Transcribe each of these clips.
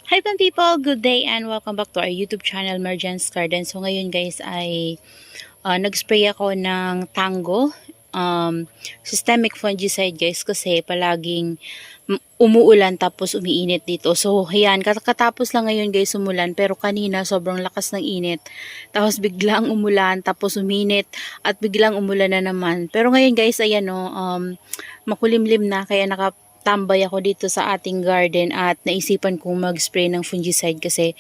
Hi fun people! Good day and welcome back to our YouTube channel, Marjan's Garden. So ngayon guys ay nag-spray ako ng Tango systemic fungicide guys kasi palaging umuulan tapos umiinit dito. So ayan, katapos lang ngayon guys umulan pero kanina sobrang lakas ng init. Tapos biglang umulan tapos uminit at biglang umulan na naman. Pero ngayon guys ayan makulimlim na kaya tambay ako dito sa ating garden at naisipan kong mag-spray ng fungicide kasi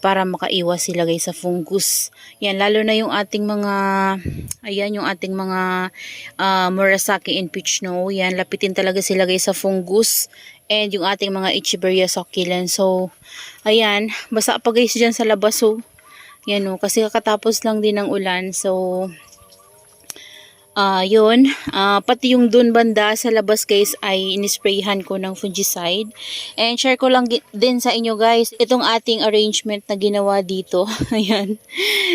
para makaiwas sila guys sa fungus. Yan, lalo na yung ating mga yung ating mga Murasaki and peach snow. Yan, lapitin talaga sila guys sa fungus and yung ating mga Echeveria succulent. So, ayan, basa pa guys dyan sa labas. So, yan kasi kakatapos lang din ng ulan. So, pati yung dun banda sa labas guys ay inisprayhan ko ng fungicide. And share ko lang din sa inyo guys itong ating arrangement na ginawa dito. Ayan.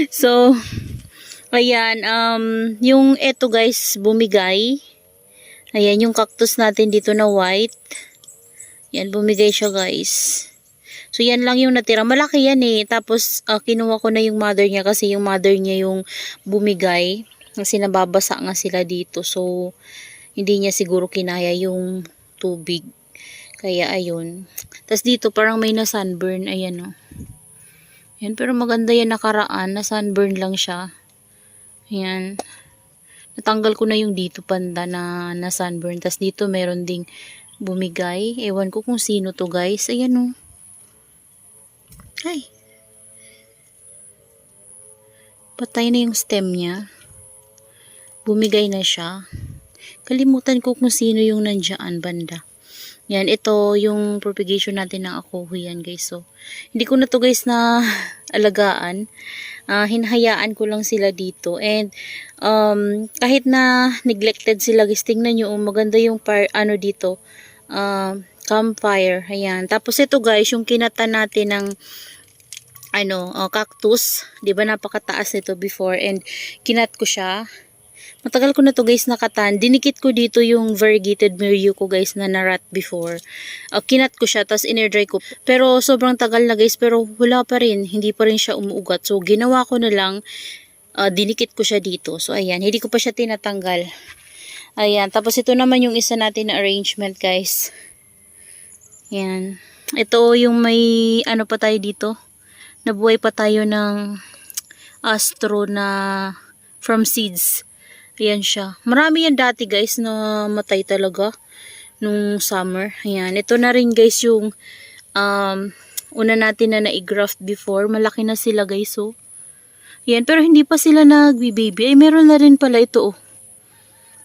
So, ayan, yung eto guys bumigay. Ayan, yung cactus natin dito na white. Yan, bumigay siya guys. So, yan lang yung natira. Malaki yan eh. Tapos, kinuha ko na yung mother niya kasi yung mother niya yung bumigay. Kasi nababasa nga sila dito. So, hindi niya siguro kinaya yung tubig. Kaya, ayun. Tapos dito, parang may na-sunburn. Ayan, Yan, pero maganda yan nakaraan. Na-sunburn lang siya. Ayan. Natanggal ko na yung dito panda na na-sunburn. Tapos dito, meron ding bumigay. Ewan ko kung sino to, guys. Ayan, Ay. Patay na yung stem niya. Bumigay na siya. Kalimutan ko kung sino yung nandiyan banda. Yan, ito yung propagation natin ng akuho yan guys. So, hindi ko na to guys na alagaan. Hinahayaan ko lang sila dito. And, kahit na neglected sila guys, tingnan nyo, maganda yung dito, campfire. Ayan. Tapos ito guys, yung kinata natin ng cactus. Diba napakataas nito before and kinat ko siya. Matagal ko na to guys nakatan. Dinikit ko dito yung variegated Mirio ko guys na narat before. Kinat ko siya tapos in-air-dry ko. Pero sobrang tagal na guys pero wala pa rin. Hindi pa rin siya umuugat. So ginawa ko na lang. Dinikit ko siya dito. So ayan. Hindi ko pa siya tinatanggal. Ayan. Tapos ito naman yung isa natin na arrangement guys. Ayan. Ito yung may pa tayo dito. Nabuhay pa tayo ng astro na from seeds. Ayan siya. Marami yan dati guys na matay talaga nung summer. Ayan. Ito na rin guys yung una natin na na-graft before. Malaki na sila guys Ayan. Pero hindi pa sila nagbi-baby. Ay meron na rin pala ito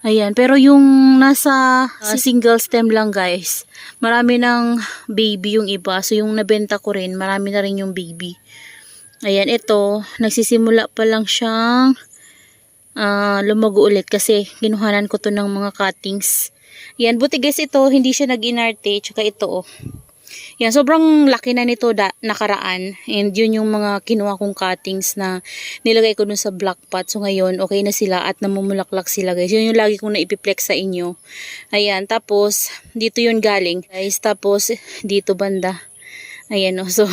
Ayan. Pero yung nasa single stem lang guys. Marami ng baby yung iba. So yung nabenta ko rin marami na rin yung baby. Ayan. Ito nagsisimula pa lang siyang lumago ulit kasi ginuhanan ko to ng mga cuttings. Yan, buti guys ito, hindi siya nag-inarte, tsaka ito Yan, sobrang laki na nito nakaraan. And yun yung mga kinuha kong cuttings na nilagay ko dun sa black pot. So ngayon, okay na sila at namumulaklak sila guys. Yun yung lagi kong naipiplex sa inyo. Ayan, tapos dito yun galing guys. Tapos dito banda. Ayan so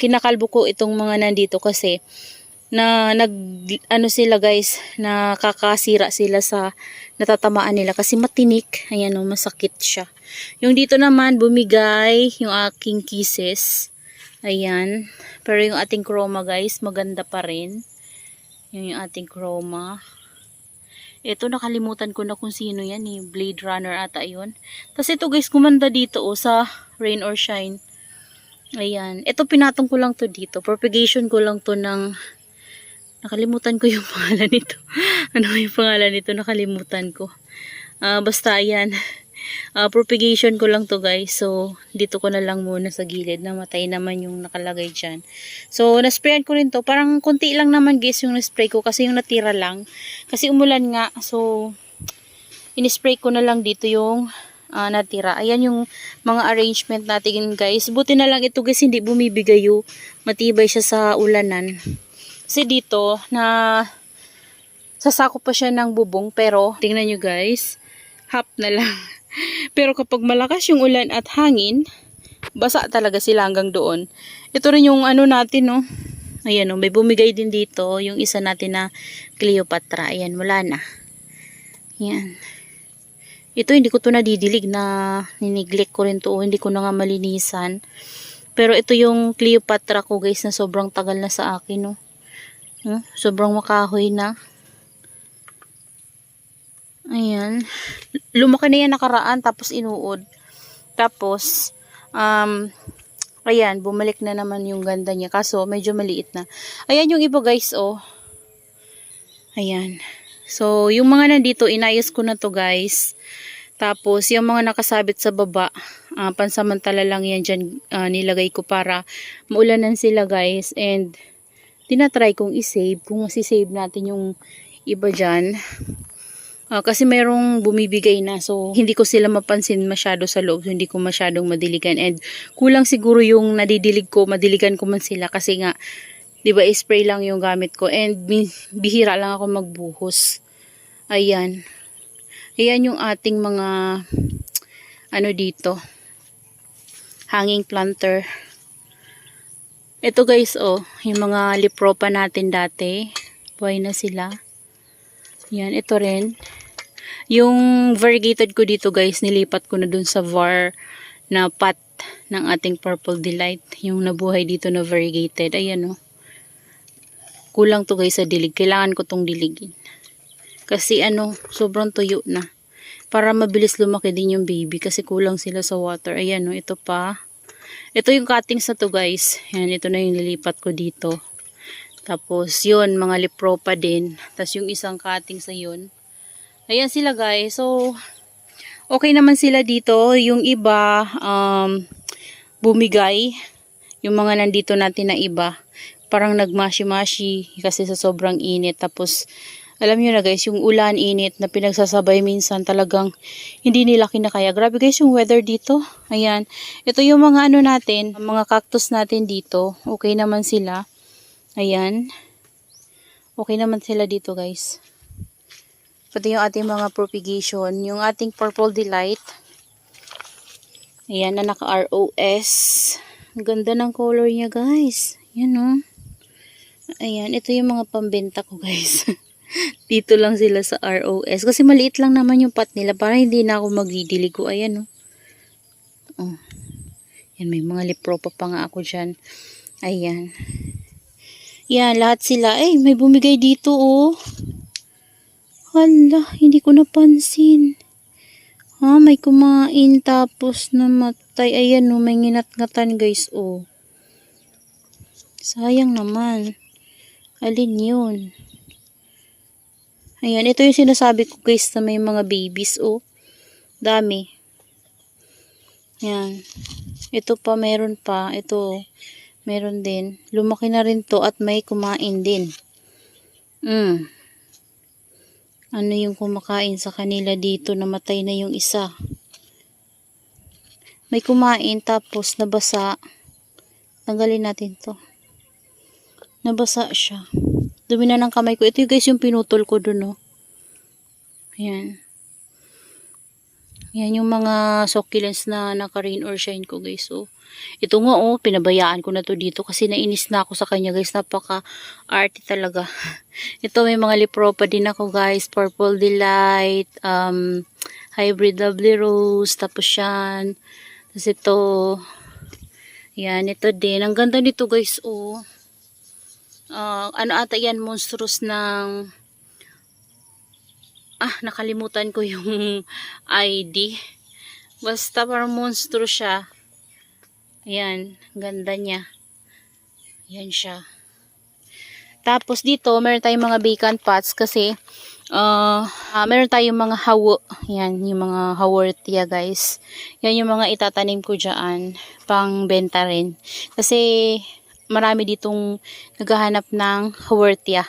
kinakalbo ko itong mga nandito kasi na sila guys, nakakasira sila sa natatamaan nila kasi matinik. Ayan masakit siya. Yung dito naman bumigay yung aking kisses. Ayan. Pero yung ating chroma guys, maganda pa rin. Yung ating chroma. Ito nakalimutan ko na kung sino yan Blade Runner ata yun. Tapos ito guys, kumanda dito sa Rain or Shine. Ayan. Ito pinatong ko lang to dito. Propagation ko lang to ng nakalimutan ko yung pangalan nito. Ano yung pangalan nito? Nakalimutan ko. Basta ayan. Propagation ko lang to guys. So, dito ko na lang muna sa gilid. Namatay naman yung nakalagay dyan. So, nasprayan ko rin to. Parang konti lang naman guys yung naspray ko. Kasi yung natira lang. Kasi umulan nga. So, inispray ko na lang dito yung natira. Ayan yung mga arrangement natin guys. Buti na lang ito guys. Hindi bumibigay yung matibay siya sa ulanan. Kasi dito, sasako pa siya ng bubong. Pero, tingnan nyo guys, half na lang. Pero kapag malakas yung ulan at hangin, Basa talaga sila hanggang doon. Ito rin yung ano natin, no. Ayan, no, may bumigay din dito. Yung isa natin na Cleopatra. Ayan, wala na. Ayan. Ito, hindi ko to nadidilig na nineglect ko rin to. Hindi ko na nga malinisan. Pero ito yung Cleopatra ko, guys, na sobrang tagal na sa akin, no. Sobrang makahoy na. Ayan. Lumaki na yan nakaraan, tapos inuod. Tapos, ayan, bumalik na naman yung ganda niya. Kaso, medyo maliit na. Ayan yung iba, guys, oh. Ayan. So, yung mga nandito, inayos ko na to, guys. Tapos, yung mga nakasabit sa baba, pansamantala lang yan dyan nilagay ko para maulanan sila, guys. And, tinatry kong isave. Kung masisave natin yung iba dyan. Kasi mayroong bumibigay na. So, hindi ko sila mapansin masyado sa loob. So, hindi ko masyadong madiligan. And, kulang siguro yung nadidilig ko. Madiligan ko man sila. Kasi nga, diba, spray lang yung gamit ko. And, bihira lang ako magbuhos. Ayan. Ayan yung ating mga, ano dito, hanging planter. Ito guys, oh, yung mga lipropa natin dati. Buhay na sila. Yan, ito rin. Yung variegated ko dito guys, nilipat ko na dun sa var na pot ng ating Purple Delight. Yung nabuhay dito na variegated. Ayan, oh. Kulang to guys sa dilig. Kailangan ko tong diligin. Kasi ano, sobrang tuyo na. Para mabilis lumaki din yung baby. Kasi kulang sila sa water. Ayan, oh, ito pa. Ito yung cuttings na to guys. Ayan, ito na yung nilipat ko dito. Tapos yun, mga lipropa din. Tapos yung isang cuttings na yun. Ayan sila guys. So, okay naman sila dito. Yung iba, bumigay. Yung mga nandito natin na iba. Parang nagmashi-mashi kasi sa sobrang init. Tapos, alam nyo na guys, yung ulan, init na pinagsasabay minsan talagang hindi nila kinakaya. Grabe guys yung weather dito. Ayan. Ito yung mga ano natin, mga cactus natin dito. Okay naman sila. Ayan. Okay naman sila dito guys. Pati yung ating mga propagation. Yung ating Purple Delight. Ayan na naka-ROS. Ang ganda ng color niya guys. Ayan o. Ayan. Ito yung mga pambenta ko guys. Dito lang sila sa ROS. Kasi maliit lang naman yung pot nila. Para hindi na ako magdidiligo. Ayan o. Oh. Ayan. May mga lipropa pa nga ako dyan. Ayan. Yan, lahat sila. Eh, may bumigay dito, oh. Hala, hindi ko napansin. May kumain tapos namatay. Ayan, oh, may nginat-ngatan, guys, oh. Sayang naman. Alin yun? Ayan, ito yung sinasabi ko, guys, na may mga babies, oh. Dami. Yan. Ito pa, meron pa. Ito, meron din. Lumaki na rin to at may kumain din. Ano yung kumakain sa kanila dito? Namatay na yung isa. May kumain tapos nabasa. Tanggalin natin to. Nabasa siya. Dumi na ng kamay ko. Ito yung guys yung pinutol ko dun, oh. Ayan. Yan yung mga succulents na naka-rain or shine ko guys, oh. Ito nga, oh, pinabayaan ko na to dito kasi nainis na ako sa kanya guys. Napaka-arte talaga. Ito may mga lipropa din ako guys. Purple Delight, Hybrid Lovely Rose, tapos yan. Tapos ito, yan, ito din. Ang ganda nito guys, oh. Ano ata yan, monstrous ng... nakalimutan ko yung ID. Basta parang monstro siya. Ayan, ganda niya. Ayan siya. Tapos dito, meron tayong mga vacant pots kasi meron tayong mga hawo. Ayan, yung mga haworthia guys. Yan yung mga itatanim ko dyan. Pang benta rin. Kasi marami ditong naghahanap ng haworthia.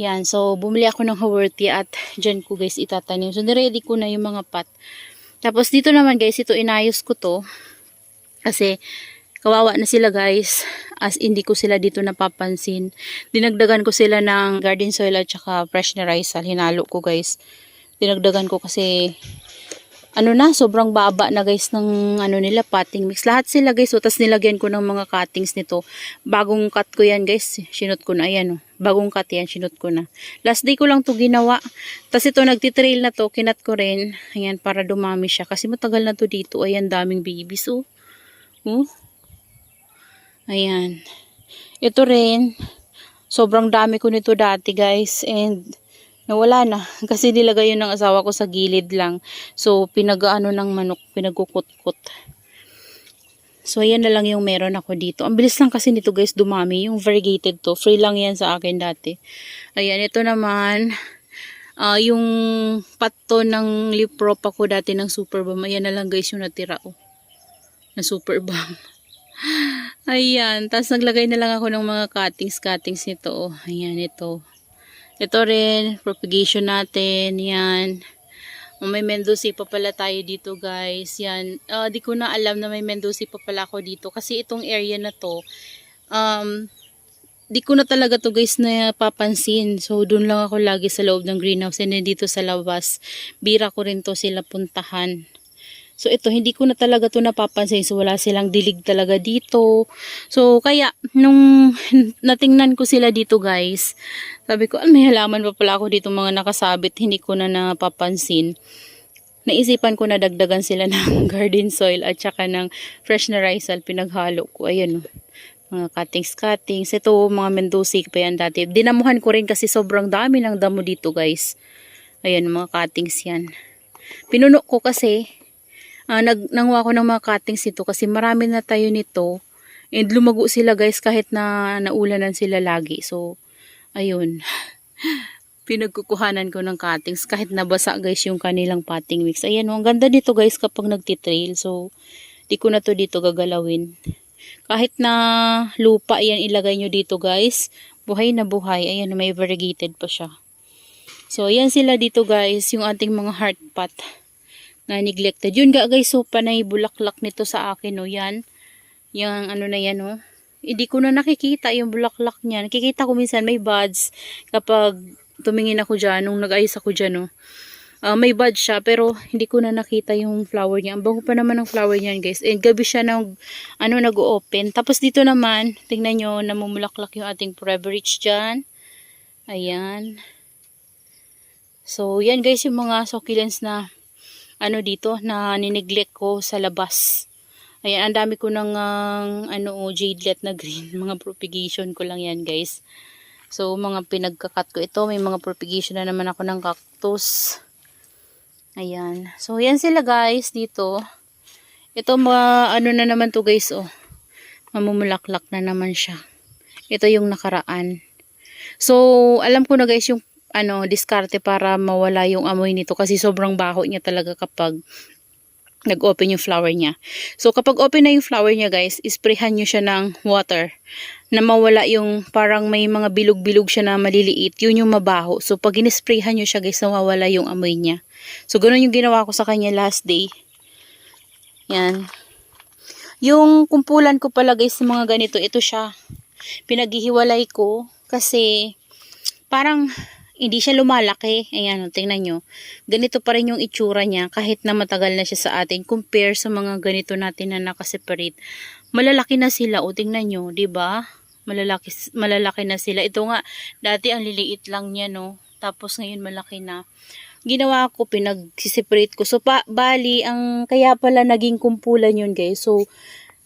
Yan, so bumili ako ng haworthia at dyan ko guys itatanim. So niready ko na yung mga pot. Tapos dito naman guys, ito inayos ko to. Kasi kawawa na sila guys. As hindi ko sila dito napapansin. Dinagdagan ko sila ng garden soil at saka fresh na rice. Hinalo ko guys. Dinagdagan ko kasi ano na, sobrang baba na guys ng ano nila, potting mix. Lahat sila guys, so, tas nilagyan ko ng mga cuttings nito. Bagong cut ko yan guys, sinot ko na, ayan oh. Bagong cut yan, sinot ko na. Last day ko lang to ginawa. Tas ito, nagtitrail na to, kinat ko rin. Ayan, para dumami siya. Kasi matagal na to dito, ayan, daming babies oh. Oh. Ayan. Ito rin, sobrang dami ko nito dati guys, and nawala na. Kasi nilagay yun ng asawa ko sa gilid lang. So, pinag-ano ng manok, pinagkukut-kut. So, ayan na lang yung meron ako dito. Ang bilis lang kasi nito guys, dumami. Yung variegated to. Free lang yan sa akin dati. Ayan, ito naman. Yung pato ng liprop ako dati ng super bomb. Ayan na lang guys yung natira. Oh, na super bomb. Ayan. Tapos naglagay na lang ako ng mga cuttings nito. Oh, ayan, ito. Ito rin, propagation natin, yan. May Mendoza pa pala tayo dito guys, yan. Di ko na alam na may Mendoza pa pala ako dito. Kasi itong area na to, di ko na talaga to guys na papansin. So, dun lang ako lagi sa loob ng greenhouse. And dito sa labas, bira ko rin to sila puntahan. So, ito, hindi ko na talaga to napapansin. So, wala silang dilig talaga dito. So, kaya, nung natingnan ko sila dito, guys, sabi ko, may halaman pa pala ako dito mga nakasabit. Hindi ko na napapansin. Naisipan ko na dagdagan sila ng garden soil at saka ng fresh na rice pinaghalo ko. Ayun, mga cuttings. Ito, mga Mendoza pa yan dati. Dinamuhan ko rin kasi sobrang dami ng damo dito, guys. Ayan, mga cuttings yan. Pinuno ko kasi, nanguha ko ng mga cuttings ito kasi marami na tayo nito and lumago sila guys kahit na naulanan sila lagi. So, ayun. Pinagkukuhanan ko ng cuttings kahit nabasa guys yung kanilang potting mix. Ayan, ang ganda dito guys kapag nagtitrail. So, di ko na to dito gagalawin. Kahit na lupa yan ilagay nyo dito guys. Buhay na buhay. Ayan, may variegated pa siya. So, ayan sila dito guys. Yung ating mga heart pot na neglected. Yun guys, so panay bulaklak nito sa akin, oh, yan. Yung ano na yan, oh. Hindi ko na nakikita yung bulaklak niya. Nakikita ko minsan may buds kapag tumingin ako dyan, nung nag-ayos ako dyan, oh. May buds siya, pero hindi ko na nakita yung flower niya. Ang bango pa naman ng flower niyan, guys. And gabi siya nag-o-open. Tapos dito naman, tingnan nyo, namumulaklak yung ating Forever Rich dyan. Ayan. So, yan guys, yung mga succulents na dito na nineglect ko sa labas. Ayan, ang dami ko ng jadelet na green. Mga propagation ko lang yan guys. So, mga pinagkakat ko ito. May mga propagation na naman ako ng cactus. Ayan. So, yan sila guys dito. Ito mga na naman to guys, oh. Mamumulaklak na naman siya. Ito yung nakaraan. So, alam ko na guys yung diskarte para mawala yung amoy nito kasi sobrang baho niya talaga kapag nag-open yung flower niya. So, kapag open na yung flower niya guys, isprayhan nyo siya ng water na mawala yung parang may mga bilog-bilog siya na maliliit. Yun yung mabaho. So, pag inisprayhan nyo siya guys, nawawala yung amoy niya. So, ganun yung ginawa ko sa kanya last day. Yan. Yung kumpulan ko pala guys ng mga ganito, ito siya. Pinaghihiwalay ko kasi parang hindi siya lumalaki. Ayan, tingnan nyo. Ganito pa rin yung itsura niya kahit na matagal na siya sa atin. Compare sa mga ganito natin na nakaseparate. Malalaki na sila. O, tingnan nyo. Diba? Malalaki na sila. Ito nga, dati ang liliit lang niya, no? Tapos ngayon malaki na. Ginawa ko, pinag-separate ko. So, bali, kaya pala naging kumpulan yun, guys. So,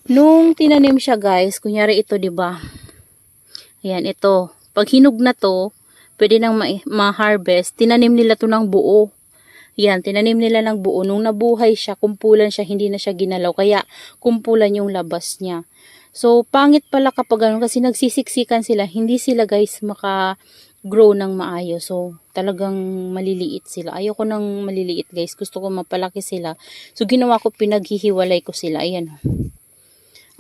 nung tinanim siya, guys, kunyari ito, diba? Ayan, ito. Pag hinog na to, pwede nang ma-harvest. Tinanim nila to ng buo. Yan, tinanim nila ng buo. Nung nabuhay siya, kumpulan siya, hindi na siya ginalaw. Kaya, kumpulan yung labas niya. So, pangit pala kapag ano, kasi nagsisiksikan sila. Hindi sila guys maka-grow ng maayos. So, talagang maliliit sila. Ayoko ng maliliit guys. Gusto ko mapalaki sila. So, ginawa ko, pinaghihiwalay ko sila. Ayan.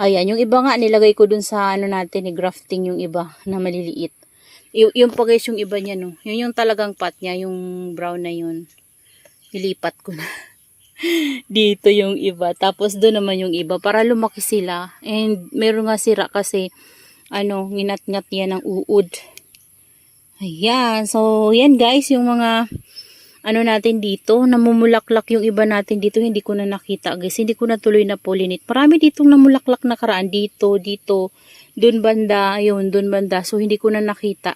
Ayan, yung iba nga, nilagay ko dun sa natin, grafting yung iba na maliliit. Yung pa guys, yung iba niya, no. Yun yung talagang pot niya, yung brown na yun. Ilipat ko na. Dito yung iba. Tapos doon naman yung iba para lumaki sila. And meron nga sira kasi nginat-ngat niya ng uod. Ayan. So, yan guys, yung mga ano natin dito, namumulaklak yung iba natin dito, hindi ko na nakita guys, hindi ko na tuloy na pollinate. Marami ditong namulaklak na karaan dito, dun banda, ayun, dun banda. So hindi ko na nakita.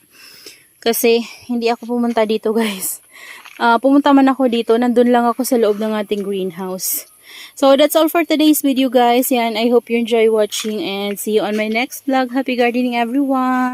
Kasi hindi ako pumunta dito guys. Pumunta man ako dito, nandun lang ako sa loob ng ating greenhouse. So that's all for today's video guys. Yan, I hope you enjoy watching and see you on my next vlog. Happy gardening everyone!